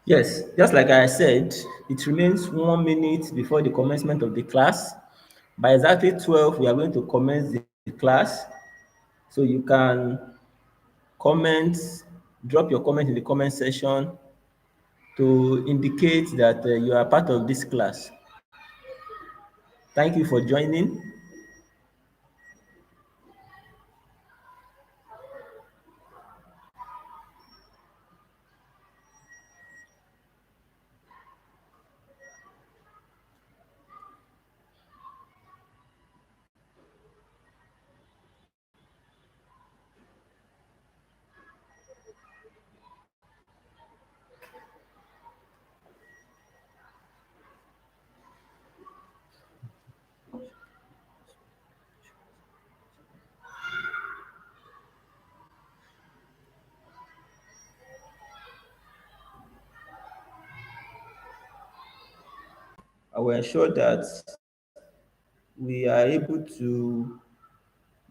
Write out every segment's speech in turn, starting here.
Yes, just like I said, it remains 1 minute before the commencement of the class. By exactly 12, we are going to commence the class. So you can comment, drop your comment in the comment section to indicate that you are part of this class. Thank you for joining. I will ensure that we are able to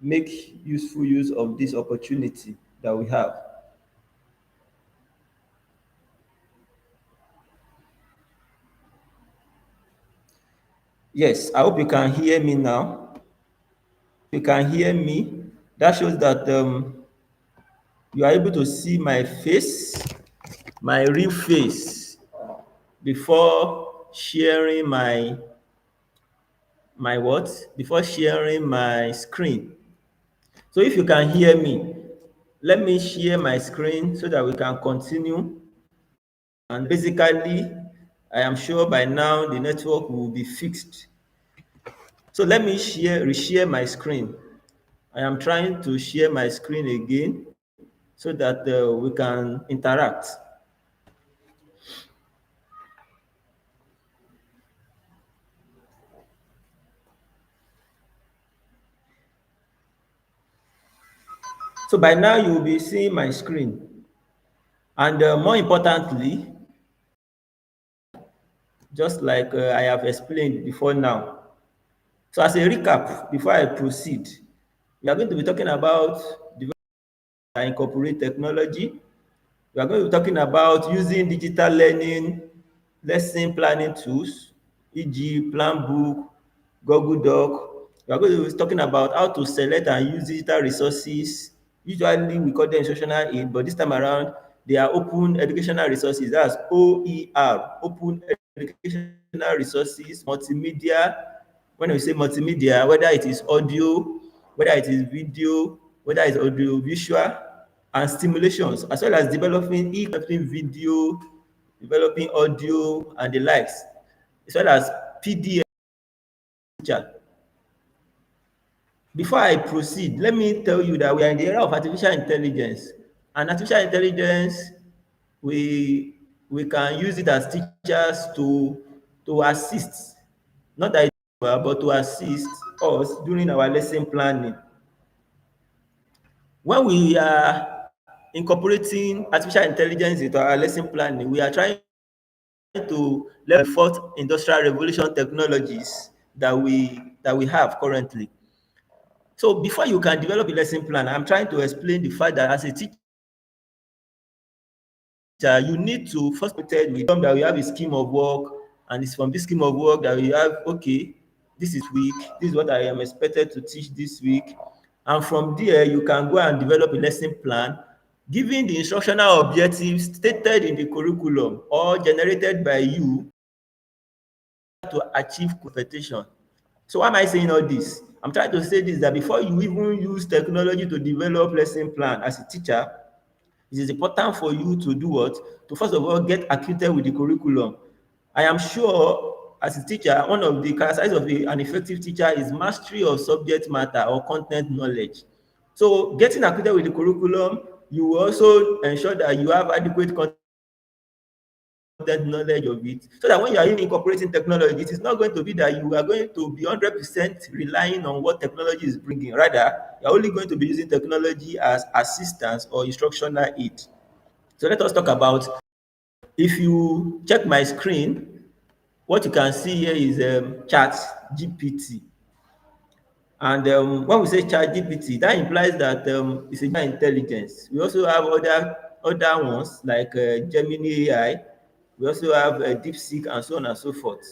make useful use of this opportunity that we have. Yes, I hope you can hear me now. You can hear me. That shows that you are able to see my face, my real face, before sharing my what? Before sharing my screen. So if you can hear me, let me share my screen so that we can continue. And basically, I am sure by now the network will be fixed. So let me reshare my screen. I am trying to share my screen again so that we can interact. So by now you will be seeing my screen. And more importantly, just like I have explained before now. So as a recap, before I proceed, we are going to be talking about incorporate technology. We are going to be talking about using digital learning, lesson planning tools, e.g. Planbook, Google Doc. We are going to be talking about how to select and use digital resources. Usually we call them instructional aid, but this time around they are open educational resources. That's OER, open educational resources, multimedia. When we say multimedia, whether it is audio, whether it is video, whether it's audio visual, and stimulations, as well as developing video, developing audio, and the likes, as well as PDF. Before I proceed, let me tell you that we are in the era of artificial intelligence. And artificial intelligence, we we can use it as teachers to assist, not that but to assist us during our lesson planning. When we are incorporating artificial intelligence into our lesson planning, we are trying to learn the fourth industrial revolution technologies that we have currently. So before you can develop a lesson plan, I'm trying to explain the fact that as a teacher, you need to first protect with them that we have a scheme of work, and it's from this scheme of work that we have, okay, this is week, this is what I am expected to teach this week. And from there, you can go and develop a lesson plan, giving the instructional objectives stated in the curriculum or generated by you to achieve competition. So why am I saying all this? I'm trying to say this that before you even use technology to develop lesson plan as a teacher, it is important for you to do what? To first of all get acquainted with the curriculum. I am sure as a teacher, one of the characteristics of an effective teacher is mastery of subject matter or content knowledge. So getting acquainted with the curriculum, you will also ensure that you have adequate content knowledge of it, so that when you are even incorporating technology, it is not going to be that you are going to be 100% relying on what technology is bringing. Rather, you're only going to be using technology as assistance or instructional aid. So let us talk about, if you check my screen, what you can see here is chat GPT. And when we say chat GPT, that implies that it's a intelligence. We also have other ones like Gemini AI. We also have deep seek and so on and so forth.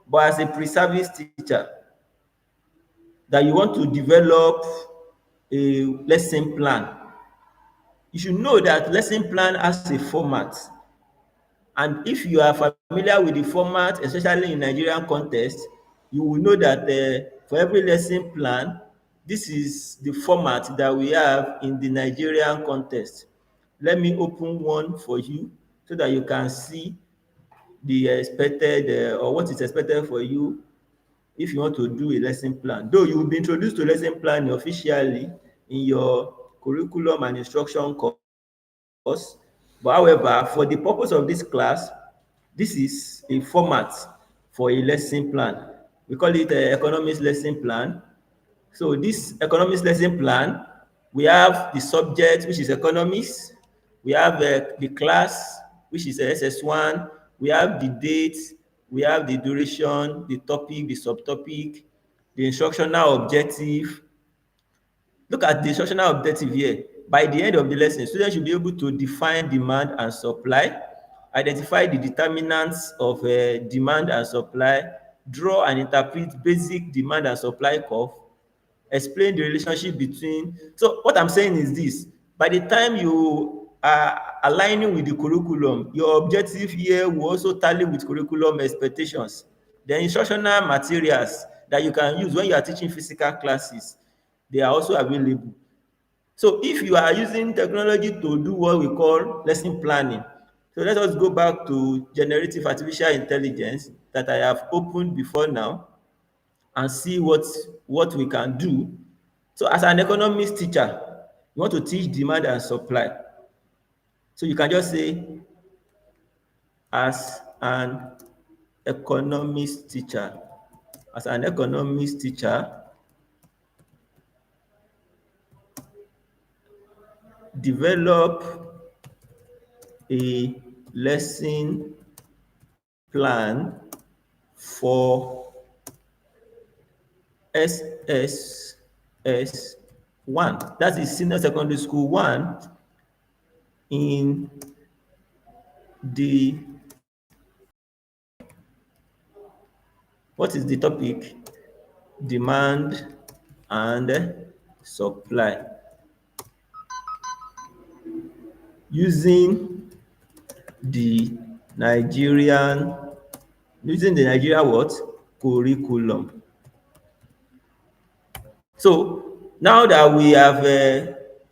But as a pre-service teacher, that you want to develop a lesson plan, you should know that lesson plan has a format. And if you are familiar with the format, especially in Nigerian context, you will know that for every lesson plan, this is the format that we have in the Nigerian context. Let me open one for you so that you can see the expected or what is expected for you if you want to do a lesson plan. Though you will be introduced to lesson planning officially in your curriculum and instruction course, but however, for the purpose of this class, this is a format for a lesson plan. We call it economics lesson plan. So this economics lesson plan, we have the subject, which is economics. We have the class, which is SS1. We have the date. We have the duration, the topic, the subtopic, the instructional objective. Look at the instructional objective here. By the end of the lesson, students should be able to define demand and supply, identify the determinants of demand and supply, draw and interpret basic demand and supply curve, explain the relationship between. So what I'm saying is this: by the time you are aligning with the curriculum, your objective here will also tally with curriculum expectations. The instructional materials that you can use when you are teaching physical classes, they are also available. So if you are using technology to do what we call lesson planning, so let us go back to generative artificial intelligence that I have opened before now and see what we can do. So as an economics teacher, you want to teach demand and supply. So you can just say, as an economics teacher, as an economics teacher, develop a lesson plan for SSS1. That is senior secondary school 1 in the, what is the topic? Demand and supply. Using the Nigerian what? Curriculum. So now that we have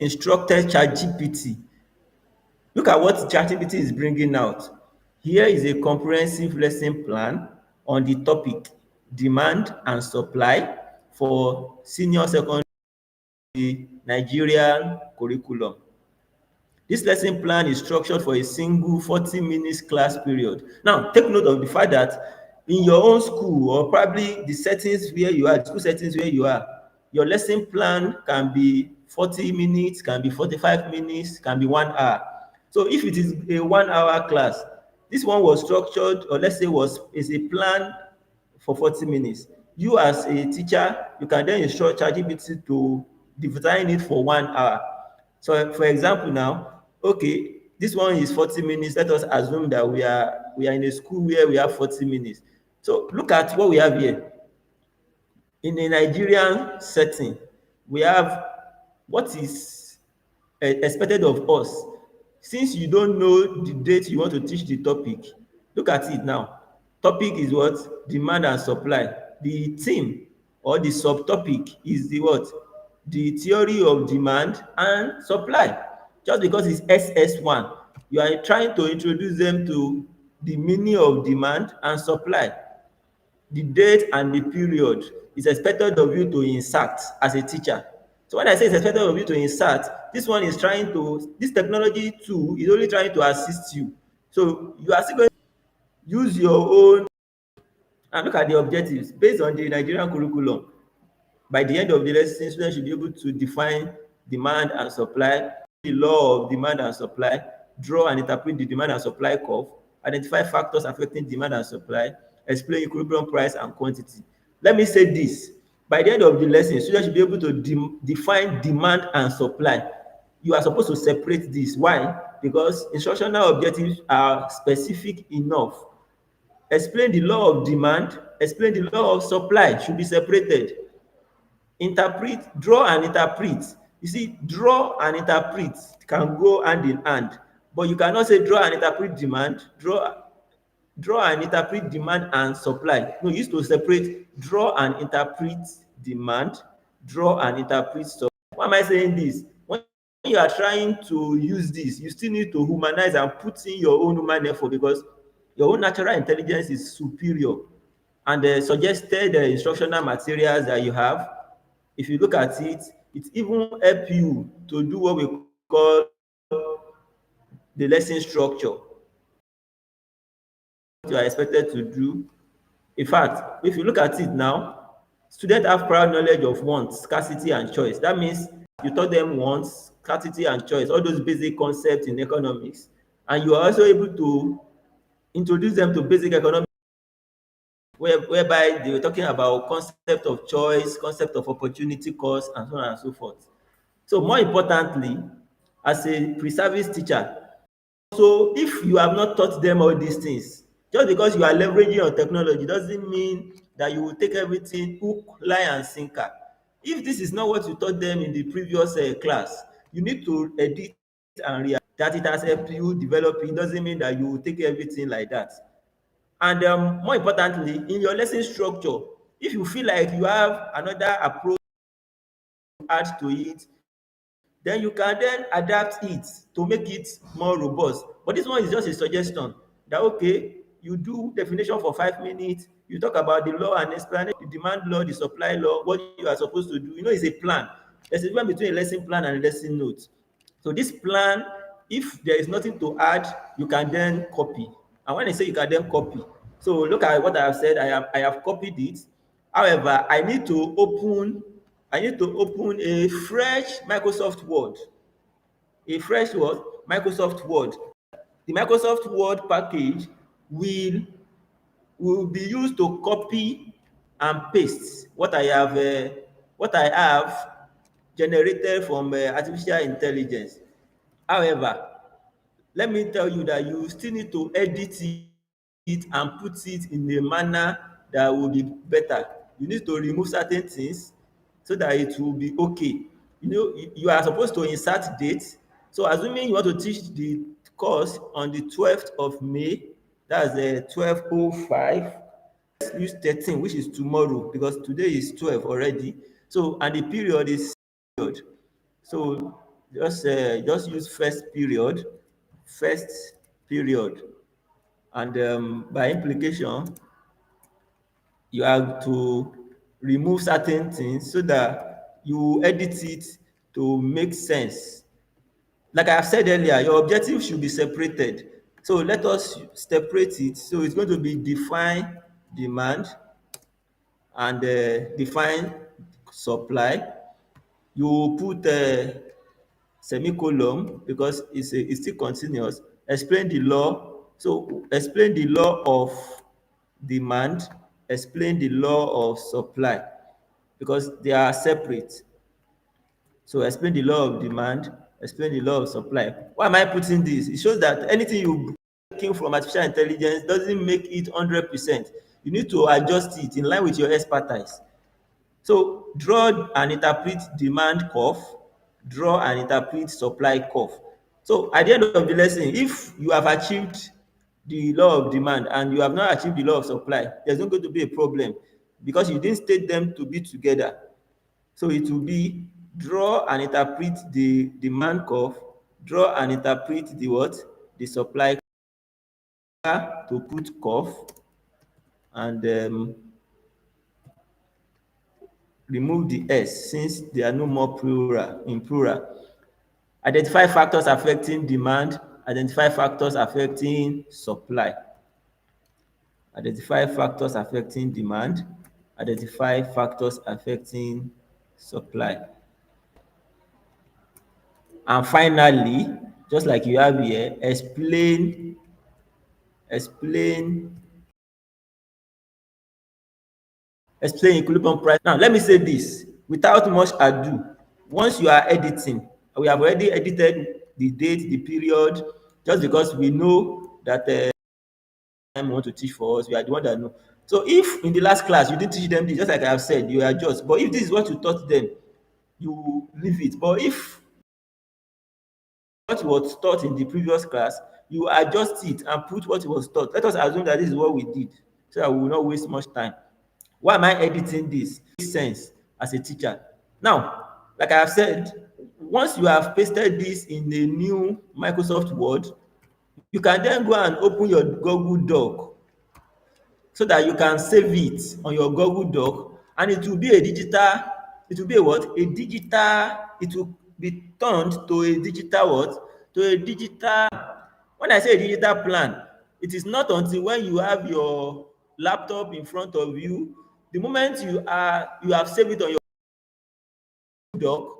instructed ChatGPT, look at what ChatGPT is bringing out. Here is a comprehensive lesson plan on the topic demand and supply for senior secondary Nigerian curriculum. This lesson plan is structured for a single 40 minutes class period. Now, take note of the fact that in your own school, or probably the settings where you are, the school settings where you are, your lesson plan can be 40 minutes, can be 45 minutes, can be 1 hour. So if it is a 1 hour class, this one was structured, or let's say is a plan for 40 minutes. You as a teacher, you can then instruct ChatGPT to design it for 1 hour. So for example now, okay, this one is 40 minutes. Let us assume that we are in a school where we have 40 minutes. So look at what we have here. In a Nigerian setting, we have what is expected of us. Since you don't know the date you want to teach the topic, look at it now. Topic is what? Demand and supply. The theme or the subtopic is the what? The theory of demand and supply. Just because it's SS1, you are trying to introduce them to the meaning of demand and supply. The date and the period is expected of you to insert as a teacher. So when I say it's expected of you to insert, this technology tool is only trying to assist you. So you are still going to use your own and look at the objectives based on the Nigerian curriculum. By the end of the lesson, students should be able to define demand and supply, the law of demand and supply, draw and interpret the demand and supply curve, identify factors affecting demand and supply, explain equilibrium price and quantity. Let me say this. By the end of the lesson, students should be able to define demand and supply. You are supposed to separate this. Why? because instructional objectives are specific enough. Explain the law of demand, explain the law of supply should be separated. Interpret, draw and interpret. You see, draw and interpret can go hand in hand, but you cannot say draw and interpret demand, draw and interpret demand and supply. No, you used to separate draw and interpret demand, draw and interpret supply. Why am I saying this? When you are trying to use this, you still need to humanize and put in your own human effort, because your own natural intelligence is superior. And the suggested instructional materials that you have, if you look at it, it even help you to do what we call the lesson structure you are expected to do. In fact, if you look at it now, students have prior knowledge of want, scarcity, and choice. That means you taught them wants, scarcity, and choice, all those basic concepts in economics. And you are also able to introduce them to basic economics, whereby they were talking about concept of choice, concept of opportunity cost, and so on and so forth. So more importantly, as a pre-service teacher, so if you have not taught them all these things, just because you are leveraging on technology doesn't mean that you will take everything hook, line, and sinker. If this is not what you taught them in the previous class, you need to edit and react. That it has helped you develop it doesn't mean that you will take everything like that. And more importantly, in your lesson structure, if you feel like you have another approach to add to it, then you can then adapt it to make it more robust. But this one is just a suggestion that, okay, you do definition for 5 minutes, you talk about the law and explain the demand law, the supply law, what you are supposed to do. You know, it's a plan. There's a difference between a lesson plan and a lesson note. So this plan, if there is nothing to add, you can then copy. And when I say you can then copy, so look at what I have said. I have copied it. However, I need to open a fresh Microsoft Word. A fresh Word, Microsoft Word. The Microsoft Word package will will be used to copy and paste what I have generated from artificial intelligence. However, let me tell you that you still need to edit it and put it in a manner that will be better. You need to remove certain things so that it will be okay. You know, you are supposed to insert date. So assuming you want to teach the course on the 12th of May, that's 12:05. Let's use 13, which is tomorrow, because today is 12 already. So, and the period is period. So just use first period, and by implication, you have to remove certain things so that you edit it to make sense. Like I have said earlier, your objective should be separated. So let us separate it. So it's going to be define demand and define supply. You put semicolon because it's still continuous. Explain the law. So explain the law of demand, explain the law of supply, because they are separate. So explain the law of demand, explain the law of supply. Why am I putting this? It shows that anything you taking from artificial intelligence doesn't make it 100%. You need to adjust it in line with your expertise. So draw and interpret demand curve, draw and interpret supply curve. So at the end of the lesson, if you have achieved the law of demand and you have not achieved the law of supply, there's not going to be a problem because you didn't state them to be together. So it will be draw and interpret the demand curve, draw and interpret the what? The supply curve, to put curve, and remove the S since they are no more plural in plural. Identify factors affecting demand, identify factors affecting supply. Identify factors affecting demand, identify factors affecting supply. And finally, just like you have here, explain equilibrium price. Now, let me say this without much ado. Once you are editing, we have already edited the date, the period, just because we know that time we want to teach for us, we are the one that know. So if in the last class you didn't teach them this, just like I have said, you adjust. But if this is what you taught them, you leave it. But if what was taught in the previous class, you adjust it and put what was taught. Let us assume that this is what we did, so that we will not waste much time. Why am I editing this? It makes sense as a teacher. Now, like I have said, once you have pasted this in a new Microsoft Word, you can then go and open your Google Doc so that you can save it on your Google Doc, and it will be a digital, it will be a what? A digital, it will be turned to a digital what? To a digital, when I say a digital plan, it is not until when you have your laptop in front of you, the moment you have saved it on your doc,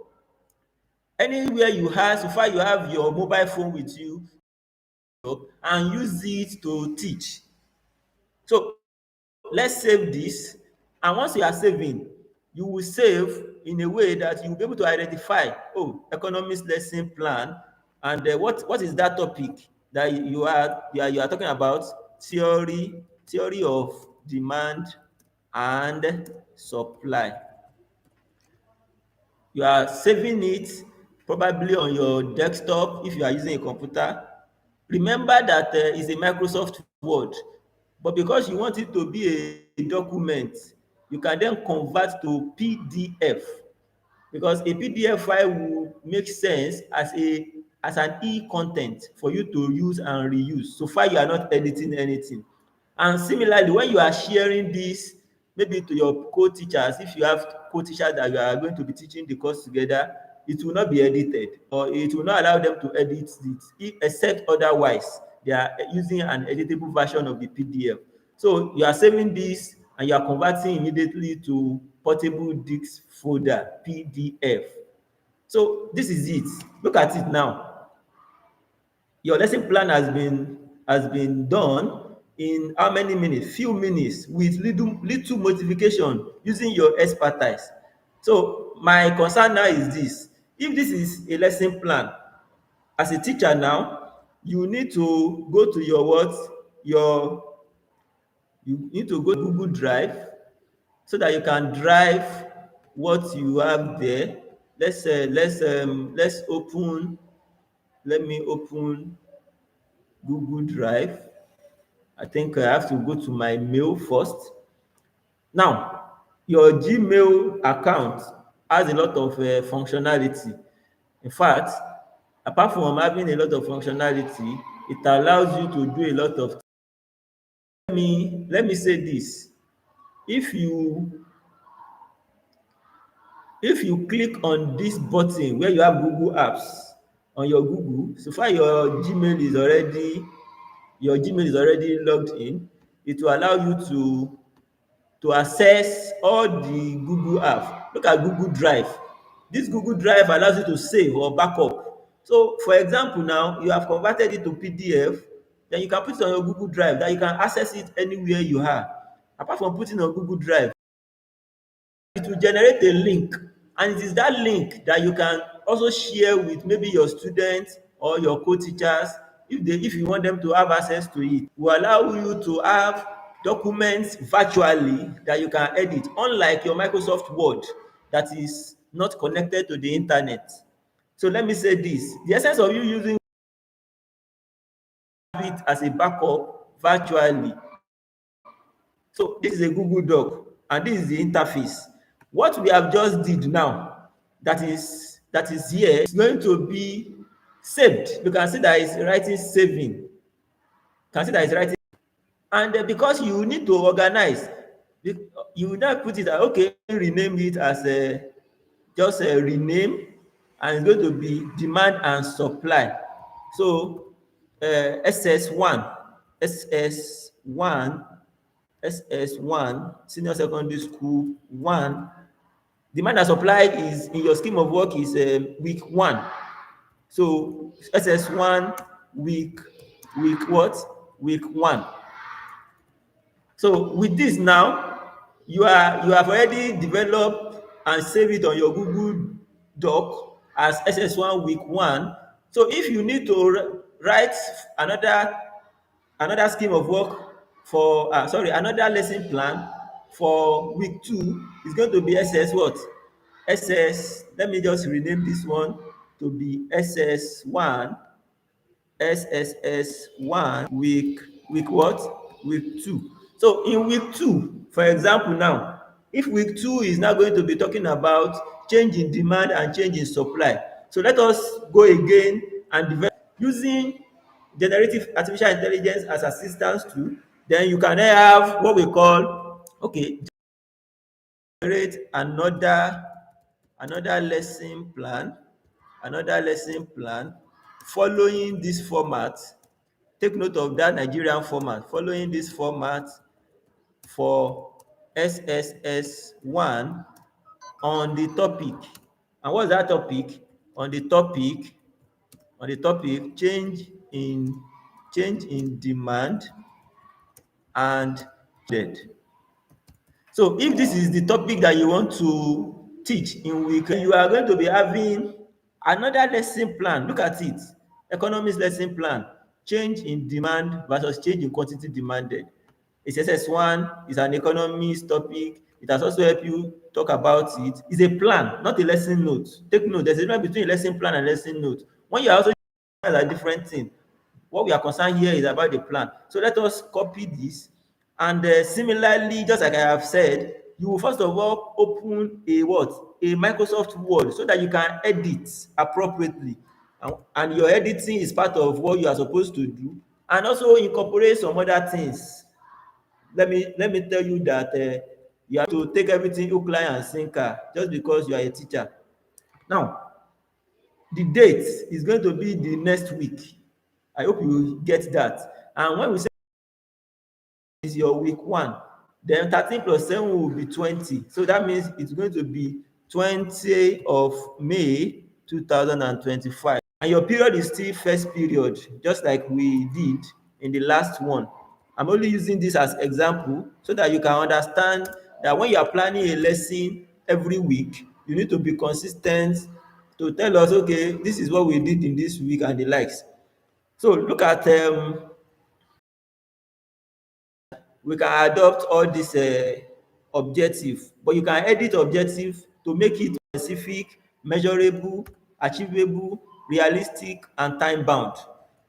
anywhere you have, so far you have your mobile phone with you, and use it to teach. So let's save this, and once you are saving, you will save in a way that you will be able to identify, oh, economics lesson plan, and what is that topic that you are talking about? Theory of demand and supply. You are saving it probably on your desktop if you are using a computer. Remember that it's a Microsoft Word, but because you want it to be a document, you can then convert to PDF, because a PDF file will make sense as an e-content for you to use and reuse. So far you are not editing anything. And similarly, when you are sharing this maybe to your co-teachers, if you have co-teachers that you are going to be teaching the course together, it will not be edited, or it will not allow them to edit it, except otherwise they are using an editable version of the PDF. So you are saving this and you are converting immediately to portable disk folder, PDF. So this is it. Look at it now. Your lesson plan has been done in how many minutes? Few minutes, with little modification, using your expertise. So my concern now is this: if this is a lesson plan, as a teacher now, you need to go to your what? Your You need to go to Google Drive so that you can drive what you have there. Let's open. Let me open Google Drive. I think I have to go to my mail first. Now, your Gmail account has a lot of functionality. In fact, apart from having a lot of functionality, it allows you to do a lot of. Let me say this: if you if you click on this button where you have Google Apps on your Google, so far your Gmail is already logged in. It will allow you to access all the Google apps. Look at Google Drive. This Google Drive allows you to save or backup. So for example, now you have converted it to PDF, then you can put it on your Google Drive that you can access it anywhere you are. Apart from putting on Google Drive, it will generate a link, and it is that link that you can also share with maybe your students or your co-teachers. If you want them to have access to it, will allow you to have documents virtually that you can edit, unlike your Microsoft Word that is not connected to the internet. So let me say this: the essence of you using it as a backup virtually. So this is a Google Doc, and this is the interface. What we have just did now, that is here, is going to be saved. You can see that it's writing saving. You can see that it's writing, and because you need to organize, you will now put it that, okay, rename it as just a rename, and it's going to be demand and supply. So SS1, SS1 SS1, senior secondary school 1. Demand and supply is in your scheme of work is week 1. So SS1 week what? Week 1. So with this now, you have already developed and save it on your Google Doc as SS1 week 1. So if you need to write another scheme of work for another lesson plan for week 2, is going to be SS what? SS, let me just rename this one to be SS1, SSS1 week what? Week 2. So in week 2, for example now, if week 2 is now going to be talking about change in demand and change in supply. So let us go again and develop using generative artificial intelligence as assistance tool. Then you can have what we call, okay, generate another lesson plan, following this format. Take note of that Nigerian format, following this format for SSS1 on the topic. And what's that topic? On the topic, change in demand and debt. So if this is the topic that you want to teach in week, you are going to be having another lesson plan. Look at it. Economics lesson plan. Change in demand versus change in quantity demanded. It's SS1, it's an economics topic. It has also helped you talk about it. It's a plan, not a lesson note. Take note, there's a difference between a lesson plan and lesson note. When you are also a different thing. What we are concerned here is about the plan. So let us copy this. And similarly, just like I have said, you will first of all open a what? A Microsoft Word, so that you can edit appropriately. And your editing is part of what you are supposed to do. And also incorporate some other things. Let me tell you that you have to take everything hook, line, and sinker just because you are a teacher. Now, the date is going to be the next week. I hope you get that. And when we say is your week 1, then 13 plus 7 will be 20. So that means it's going to be 20 of May 2025. And your period is still first period, just like we did in the last one. I'm only using this as example so that you can understand that when you are planning a lesson every week, you need to be consistent to tell us, okay, this is what we did in this week and the likes. So look at we can adopt all this objective, but you can edit objective to make it specific, measurable, achievable, realistic, and time bound.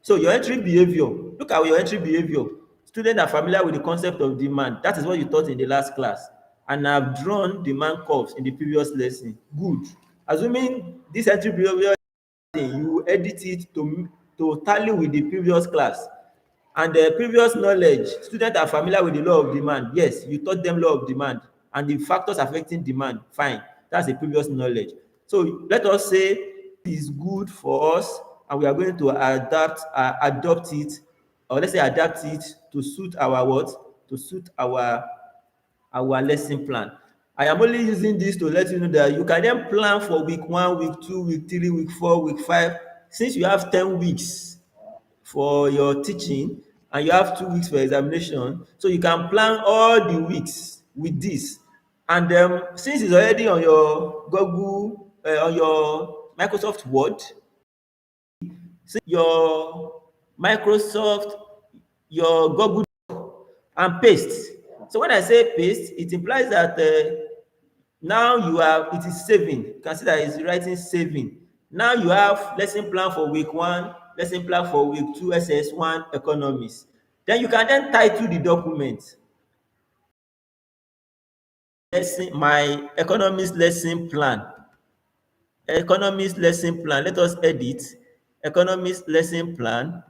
So your entry behavior, look at your entry behavior. Students are familiar with the concept of demand. That is what you taught in the last class, and have drawn demand curves in the previous lesson. Good. Assuming this entry behavior, you edit it to tally with the previous class. And the previous knowledge, students are familiar with the law of demand. Yes, you taught them law of demand and the factors affecting demand. Fine, that's the previous knowledge. So let us say it is good for us and we are going to adopt it, or let's say adapt it to suit our what? To suit our lesson plan. I am only using this to let you know that you can then plan for week 1, week 2, week 3, week 4, week 5. Since you have 10 weeks for your teaching and you have 2 weeks for examination, so you can plan all the weeks with this. And since it's already on your Google, on your Microsoft Word, your Microsoft, your Google, and paste. So when I say paste, it implies that now it is saving. You can see that it's writing saving. Now you have lesson plan for week 1, lesson plan for week 2, SS1 economics. Then you can then title the document. My economics lesson plan. Economics lesson plan. Let us edit. Economics lesson plan.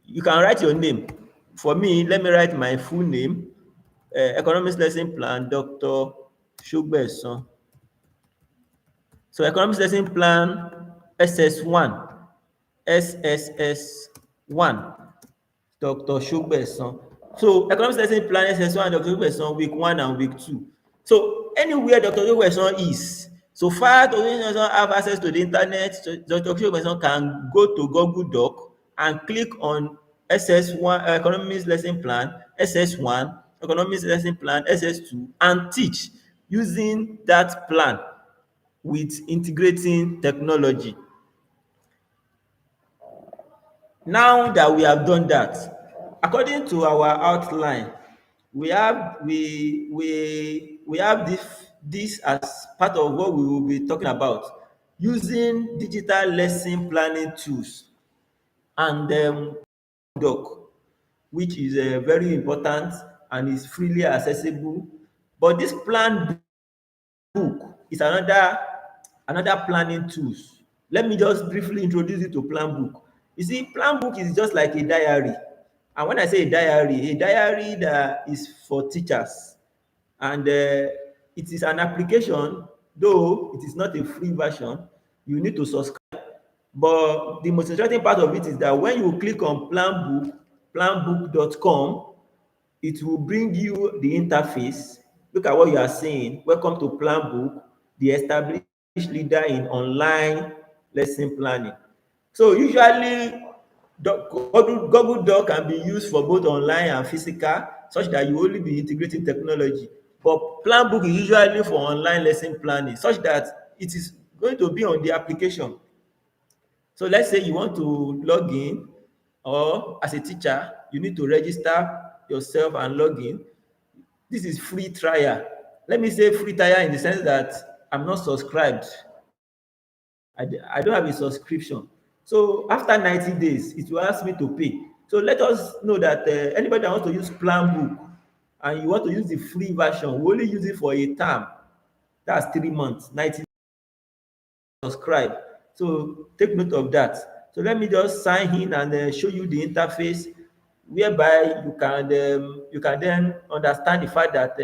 You can write your name. For me, let me write my full name. Economics lesson plan, Dr. Shugbeson. So economics lesson plan SS1, SSS1, Dr. Shugbeson. So economics lesson plan SS1, Dr. Shugbeson, week 1 and week 2. So anywhere Dr. Shugbeson is, so far Dr. Shugbeson have access to the internet, so Dr. Shugbeson can go to Google Doc and click on SS1, economics lesson plan, SS1, economics lesson plan, SS2, and teach using that plan with integrating technology. Now that we have done that, according to our outline, we have this as part of what we will be talking about, using digital lesson planning tools and doc, which is very important and is freely accessible. But this plan book is another planning tools. Let me just briefly introduce you to Planbook. You see, Planbook is just like a diary. And when I say a diary that is for teachers. And it is an application, though it is not a free version. You need to subscribe. But the most interesting part of it is that when you click on Planbook, planbook.com, it will bring you the interface. Look at what you are saying. Welcome to Planbook, the established leader in online lesson planning. So usually Google Doc can be used for both online and physical, such that you only be integrating technology. But Planbook is usually for online lesson planning, such that it is going to be on the application. So let's say you want to log in, or as a teacher, you need to register yourself and log in. This is free trial. Let me say free trial in the sense that I'm not subscribed. I don't have a subscription. So after 90 days, it will ask me to pay. So let us know that anybody that wants to use Planbook and you want to use the free version, we only use it for a term. That's 3 months, 90 subscribe. So take note of that. So let me just sign in and show you the interface, whereby you can then understand the fact that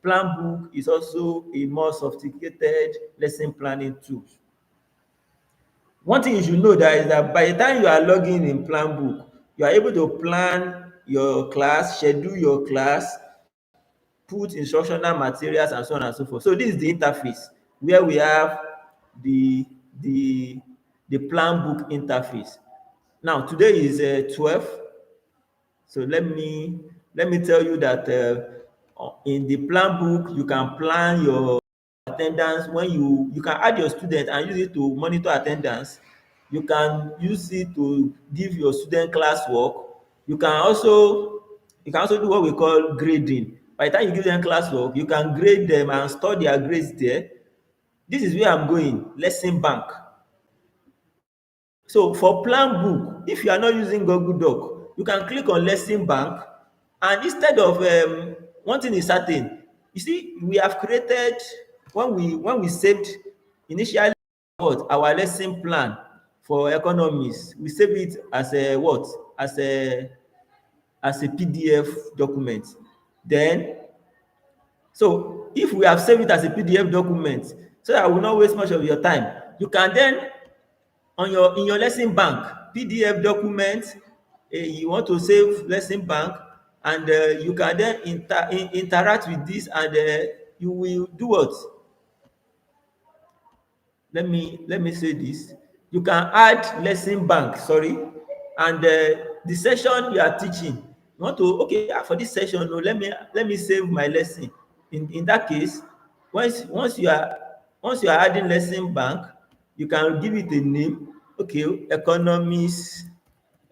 Planbook is also a more sophisticated lesson planning tool. One thing you should know that is that by the time you are logging in Planbook, you are able to plan your class, schedule your class, put instructional materials, and so on and so forth. So this is the interface where we have the the the Planbook interface. Now today is 12. So let me tell you that in the Planbook you can plan your attendance. When you can add your student and use it to monitor attendance. You can use it to give your student classwork. You can also do what we call grading. By the time you give them classwork, you can grade them and store their grades there. This is where I'm going, lesson bank. So for Planbook, if you are not using Google Doc, you can click on lesson bank, and instead of one thing is certain, you see, we have created, when we saved initially what our lesson plan for economics, we save it as a what? As a PDF document. Then, so if we have saved it as a PDF document, so that I will not waste much of your time, you can then on your in your lesson bank PDF document, you want to save lesson bank, and you can then interact with this, and you will do what? Let me say this. You can add lesson bank, sorry, and the session you are teaching, you want to, okay, for this session, no, let me save my lesson. In that case, once you are adding lesson bank, you can give it a name. Okay, economics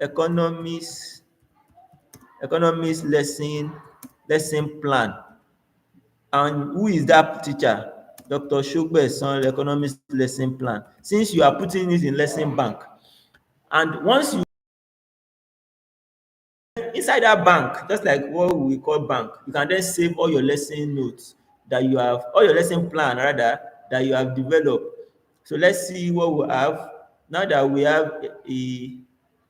economics lesson plan. And who is that teacher? Dr. Shogbe's son economics lesson plan. Since you are putting it in lesson bank, and once you inside that bank, just like what we call bank, you can then save all your lesson notes that you have, all your lesson plan rather, that you have developed. So let's see what we have now that we have a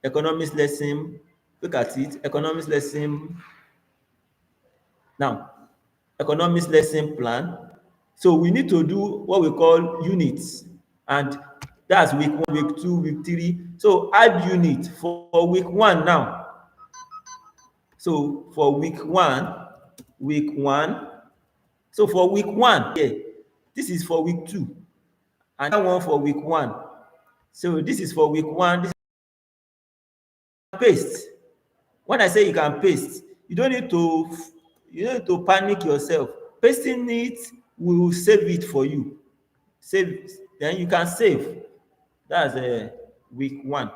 economics lesson. Look at it, economics lesson. Now, economics lesson plan. So we need to do what we call units, and that's week 1, week 2, week 3. So add unit for week 1 now. So for week 1. So for week 1 here, this is for week 2, and that one for week 1. So this is for week 1. This is paste. When I say you can paste, you don't need to panic yourself. Pasting it will save it for you. Save, then you can save. That's week 1.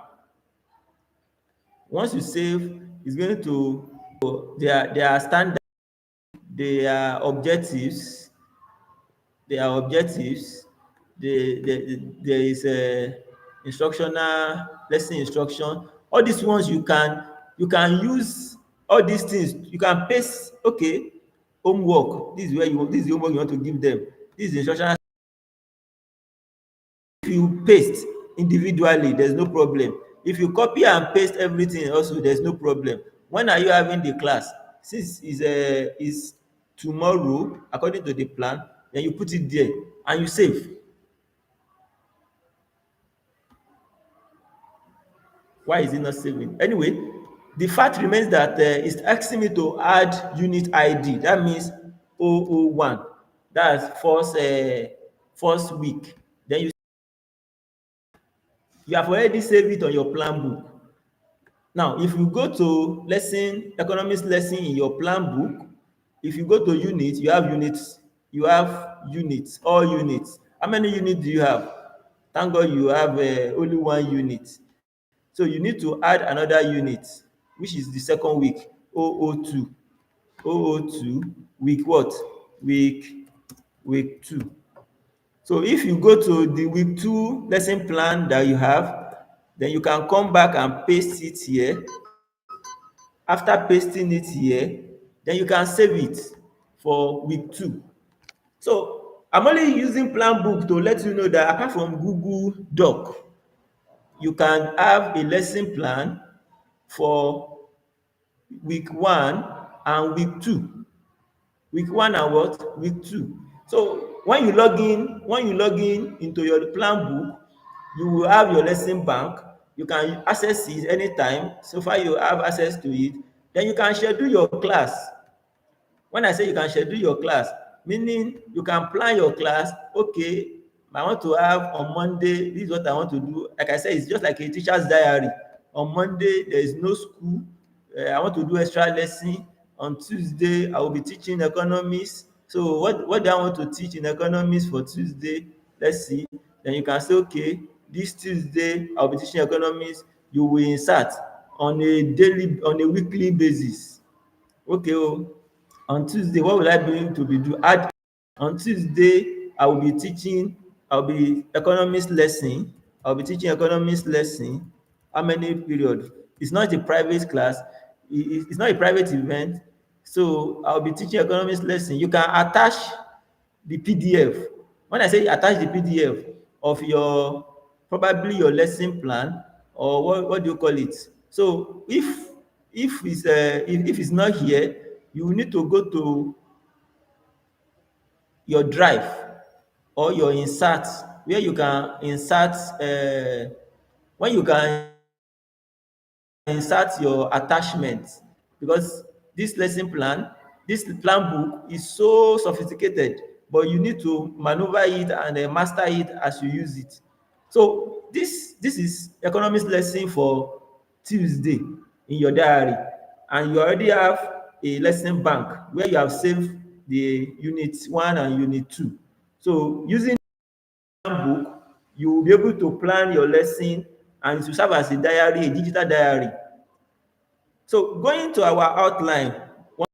Once you save, it's going to their standard, their objectives, their objectives. There is a instructional lesson instruction. All these ones you can use all these things. You can paste, okay, homework. This is the homework you want to give them. This is instructional. If you paste individually, there's no problem. If you copy and paste everything also, there's no problem. When are you having the class? Since is tomorrow according to the plan, then you put it there and you save. Why is it not saving? Anyway, the fact remains that it's asking me to add unit ID. That means 001. That's first week. Then you have already saved it on your plan book. Now, if you go to economics lesson in your plan book, if you go to units, you have units, all units. How many units do you have? Thank God you have only one unit. So you need to add another unit, which is the second week, 002. 002, week what? Week 2. So if you go to the week 2 lesson plan that you have, then you can come back and paste it here. After pasting it here, then you can save it for week 2. So I'm only using Planbook to let you know that apart from Google Doc, you can have a lesson plan for week 1 and week 2. Week 1 and what? Week 2. So when you log in into your plan book, you will have your lesson bank. You can access it anytime. So far you have access to it. Then you can schedule your class. When I say you can schedule your class, meaning you can plan your class. Okay, I want to have on Monday, this is what I want to do. Like I said, it's just like a teacher's diary. On Monday, there is no school. I want to do extra lesson. On Tuesday, I will be teaching economics. So what do I want to teach in economics for Tuesday? Let's see. Then you can say, okay, this Tuesday, I'll be teaching economics. You will insert on a weekly basis. Okay, on Tuesday, what will I be to be do? Add on Tuesday, I'll be economics lesson. I'll be teaching economics lesson. How many period? It's not a private class. It's not a private event. So I'll be teaching economics lesson. You can attach the PDF. When I say attach the PDF of your probably your lesson plan, or what do you call it? So if it's not here, you will need to go to your drive or your insert, where you can insert when you can insert your attachment, because this plan book is so sophisticated, but you need to maneuver it and master it as you use it. So this is economics lesson for Tuesday in your diary, and you already have a lesson bank where you have saved the unit 1 and unit 2. So using book, you will be able to plan your lesson, and it will serve as a diary, a digital diary. So going to our outline, one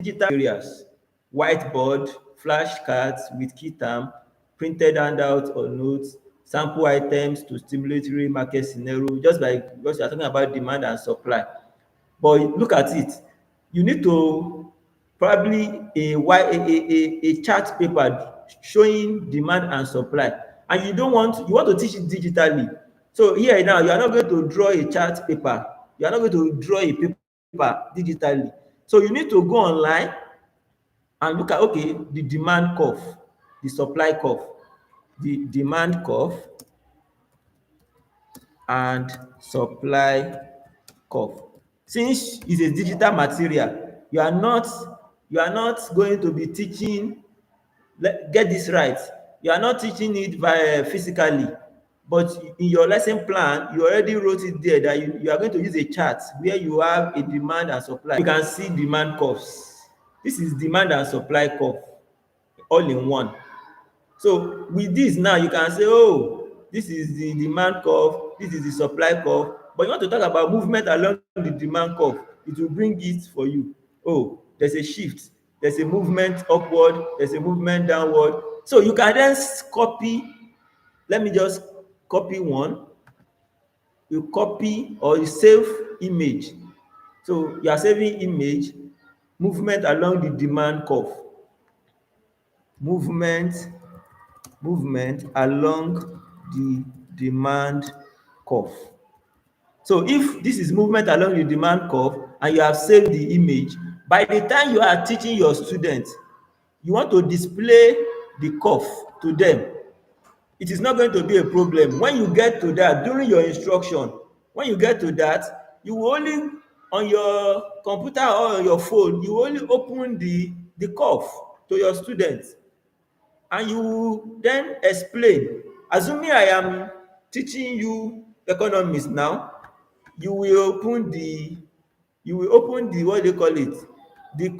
digital areas: whiteboard, flashcards with key term, printed handouts or notes, sample items to stimulate real market scenario, just like because you are talking about demand and supply. But look at it, you need to probably a chart paper showing demand and supply, and you want to teach it digitally. So here now you are not going to draw a chart paper, you are not going to draw a paper digitally. So you need to go online and look at, okay, the demand curve, the supply curve, the demand curve and supply curve. Since it's a digital material, you are not going to be teaching, get this right, you are not teaching it by physically, but in your lesson plan you already wrote it there that you are going to use a chart where you have a demand and supply. You can see demand curves. This is demand and supply curve all in one. So with this now, you can say, oh, this is the demand curve, this is the supply curve. But you want to talk about movement along the demand curve, it will bring it for you. Oh, there's a shift, there's a movement upward, there's a movement downward. So you can then copy. Let me just copy one. You copy or you save image. So you are saving image, movement along the demand curve, movement along the demand curve. So if this is movement along the demand curve and you have saved the image, by the time you are teaching your students, you want to display the curve to them, it is not going to be a problem. When you get to that during your instruction, when you get to that, you will only, on your computer or on your phone, you will only open the curve to your students, and you will then explain. Assuming I am teaching you economics now, you will open the what do they call it, the curve